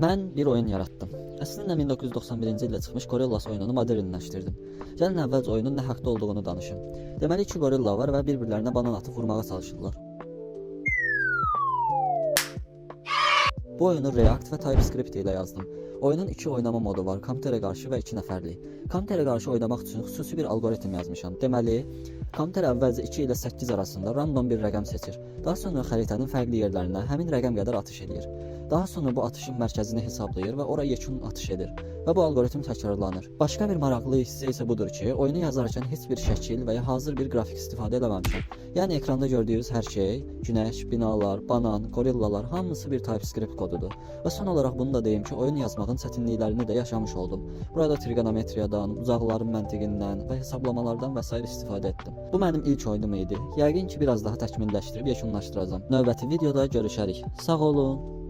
Mən bir oyun yaratdım. Əslində 1991-ci ildə çıxmış Gorillaz oyununu modernləşdirdim. Gəlin əvvəlcə oyunun nə haqda olduğunu danışım. Deməli iki gorilla var və bir-birlərinə banan atıb vurmağa çalışırlar. Bu oyunu React və TypeScript ilə yazdım. Oyunun iki oynama modu var, kompüterə qarşı və 2 nəfərlik. Kompüterə qarşı oynamaq üçün xüsusi bir alqoritm yazmışam. Deməli, kompüter əvvəlcə 2 ilə 8 arasında random bir rəqəm seçir. Daha sonra xəritənin fərqli yerlərinə həmin rəqəm qədər atış edir. Daha sonra bu atışın mərkəzini hesablayır və ora yekun atış edir. Və bu alqoritm təkrarlanır. Başqa bir maraqlı hissə isə budur ki, oyunu yazarkən heç bir şəkil və ya hazır bir qrafik istifadə etməmişəm. Yəni ekranda gördüyünüz hər şey, günəş, binalar, banan, gorillalar hamısı bir TypeScript kodudur. Və son olaraq bunu da deyim ki, oyun yazmağın çətinliklərini də yaşamış oldum. Burada trigonometriyadan, uzaqların məntiqindən və hesablamalardan və s. istifadə etdim. Bu mənim ilk oyunum idi. Yəqin ki, biraz daha təkmilləşdirib yekunlaşdıracağam. Növbəti videoda görüşərik. Sağ olun.